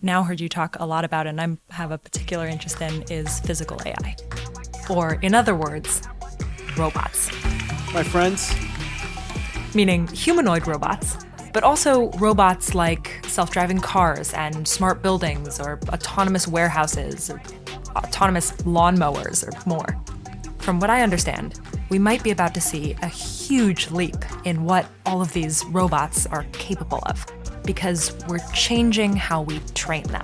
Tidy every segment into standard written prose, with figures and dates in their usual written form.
now heard you talk a lot about and I have a particular interest in is physical AI. Or in other words, robots. My friends. Meaning humanoid robots, but also robots like self-driving cars and smart buildings or autonomous warehouses or autonomous lawnmowers or more. From what I understand, we might be about to see a huge leap in what all of these robots are capable of, because we're changing how we train them.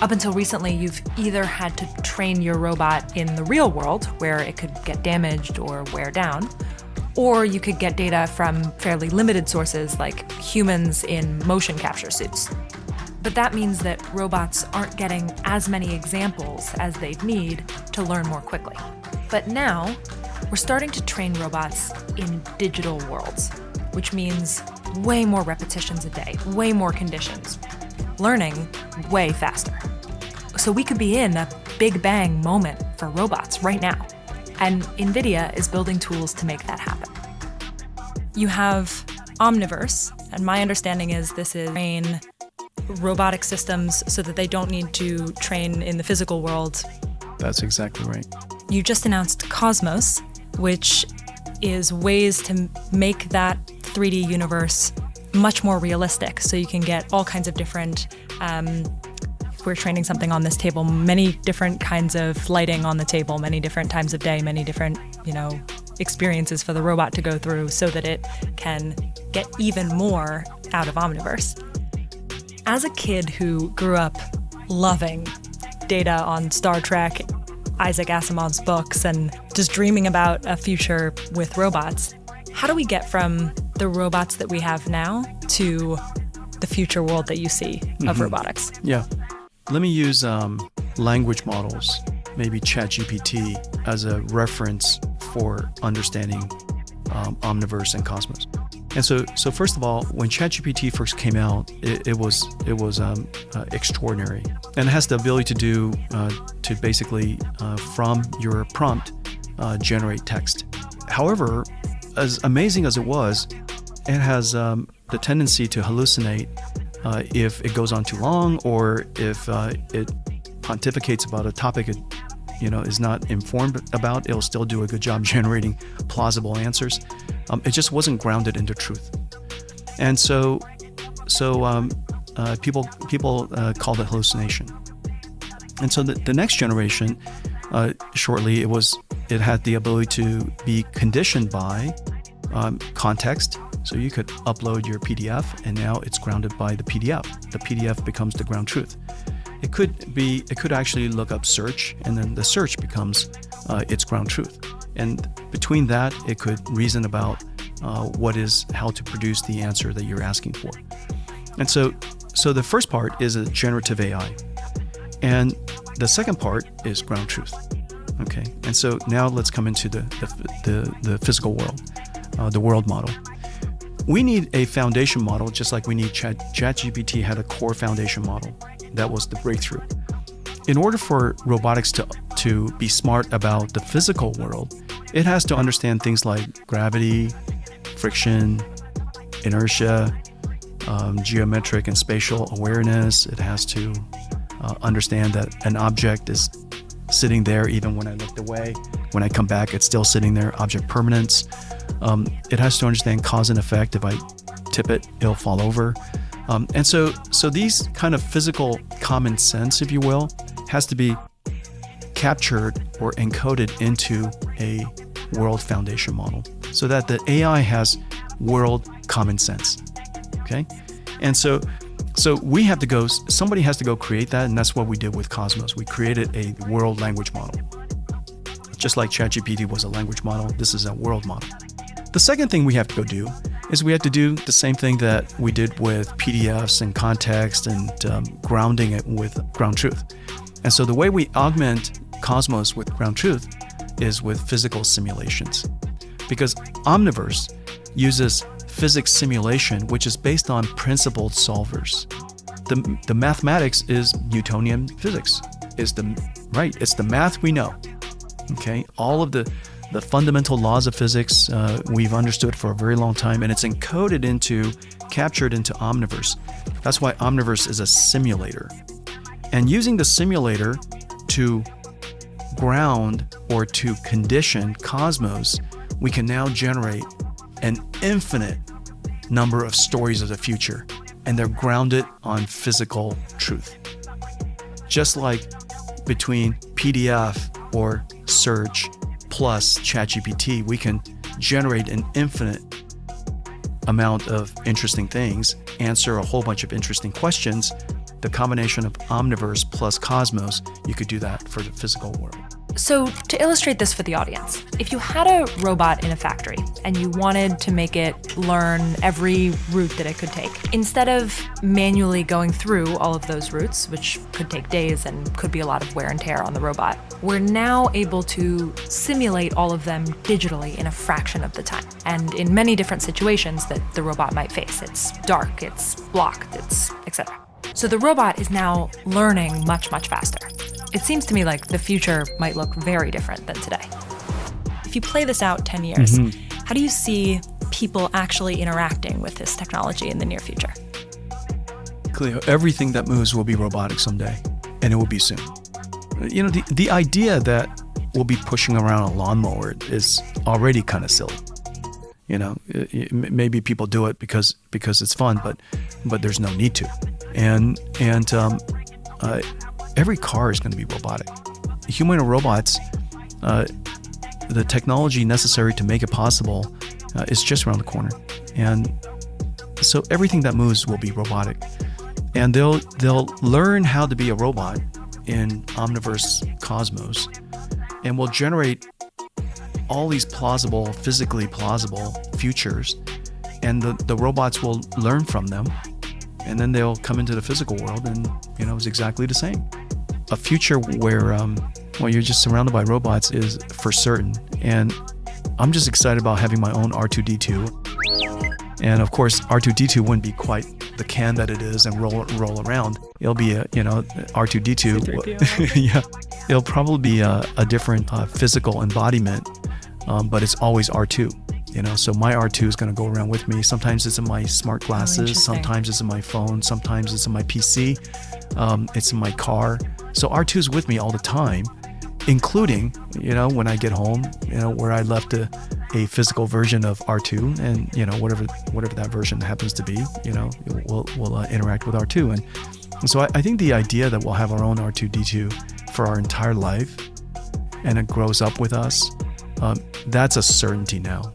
Up until recently, you've either had to train your robot in the real world, where it could get damaged or wear down, or you could get data from fairly limited sources like humans in motion capture suits. But that means that robots aren't getting as many examples as they'd need to learn more quickly. But now, we're starting to train robots in digital worlds, which means way more repetitions a day, way more conditions, learning way faster. So we could be in a big bang moment for robots right now. And NVIDIA is building tools to make that happen. You have Omniverse, and my understanding is this is train robotic systems so that they don't need to train in the physical world. That's exactly right. You just announced Cosmos, which is ways to make that 3D universe much more realistic. So you can get all kinds of different, if we're training something on this table, many different kinds of lighting on the table, many different times of day, many different, experiences for the robot to go through so that it can get even more out of Omniverse. As a kid who grew up loving data on Star Trek, Isaac Asimov's books, and just dreaming about a future with robots, how do we get from the robots that we have now to the future world that you see of robotics? Yeah. Let me use language models, maybe ChatGPT, as a reference for understanding Omniverse and Cosmos. And so first of all, when ChatGPT first came out, it was extraordinary, and it has the ability to basically from your prompt generate text. However, as amazing as it was, it has the tendency to hallucinate if it goes on too long, or if it pontificates about a topic it is not informed about. It'll still do a good job generating plausible answers. It just wasn't grounded into truth, and so people called it hallucination. And so the next generation, shortly, it had the ability to be conditioned by context. So you could upload your PDF, and now it's grounded by the PDF. The PDF becomes the ground truth. It could actually look up search, and then the search becomes its ground truth. And between that, it could reason about how to produce the answer that you're asking for. And so the first part is a generative AI, and the second part is ground truth. Okay, and so now let's come into the physical world, the world model. We need a foundation model, just like we need ChatGPT had a core foundation model. That was the breakthrough. In order for robotics to be smart about the physical world, it has to understand things like gravity, friction, inertia, geometric and spatial awareness. It has to understand that an object is sitting there even when I looked away. When I come back, it's still sitting there, object permanence. It has to understand cause and effect. If I tip it, it'll fall over. And so these kind of physical common sense, if you will, has to be captured or encoded into a world foundation model so that the AI has world common sense. Okay? And so somebody has to go create that, and that's what we did with Cosmos. We created a world language model. Just like ChatGPT was a language model, this is a world model. The second thing we have to go do is we have to do the same thing that we did with PDFs and context and grounding it with ground truth. And so the way we augment Cosmos with ground truth is with physical simulations. Because Omniverse uses physics simulation, which is based on principled solvers. The mathematics is Newtonian physics. It's the math we know. Okay, all of the fundamental laws of physics we've understood for a very long time, and it's encoded into captured into Omniverse. That's why Omniverse is a simulator. And using the simulator to ground or to condition Cosmos, we can now generate an infinite number of stories of the future, and they're grounded on physical truth. Just like between PDF or search plus ChatGPT, we can generate an infinite amount of interesting things, answer a whole bunch of interesting questions. The combination of Omniverse plus Cosmos, you could do that for the physical world. So to illustrate this for the audience, if you had a robot in a factory and you wanted to make it learn every route that it could take, instead of manually going through all of those routes, which could take days and could be a lot of wear and tear on the robot, we're now able to simulate all of them digitally in a fraction of the time, and in many different situations that the robot might face. It's dark, it's blocked, it's etc. So the robot is now learning much, much faster. It seems to me like the future might look very different than today. If you play this out 10 years, how do you see people actually interacting with this technology in the near future? Cleo, everything that moves will be robotic someday, and it will be soon. You know, the idea that we'll be pushing around a lawnmower is already kind of silly. You know, maybe people do it because it's fun, but there's no need to. And every car is going to be robotic. Humanoid robots, the technology necessary to make it possible is just around the corner. And so everything that moves will be robotic. And they'll learn how to be a robot in Omniverse Cosmos, and will generate all these physically plausible futures, and the robots will learn from them, and then they'll come into the physical world, and it's exactly the same. A future where you're just surrounded by robots is for certain, and I'm just excited about having my own R2-D2. And of course, R2-D2 wouldn't be quite the can that it is and roll around. It'll be R2-D2. Yeah, it'll probably be a different physical embodiment, but it's always R2. So my R2 is going to go around with me. Sometimes it's in my smart glasses, sometimes it's in my phone, sometimes it's in my PC, it's in my car. So R2 is with me all the time, including, when I get home, where I left a physical version of R2, and, whatever that version happens to be, we'll interact with R2. And so I think the idea that we'll have our own R2-D2 for our entire life, and it grows up with us, that's a certainty now.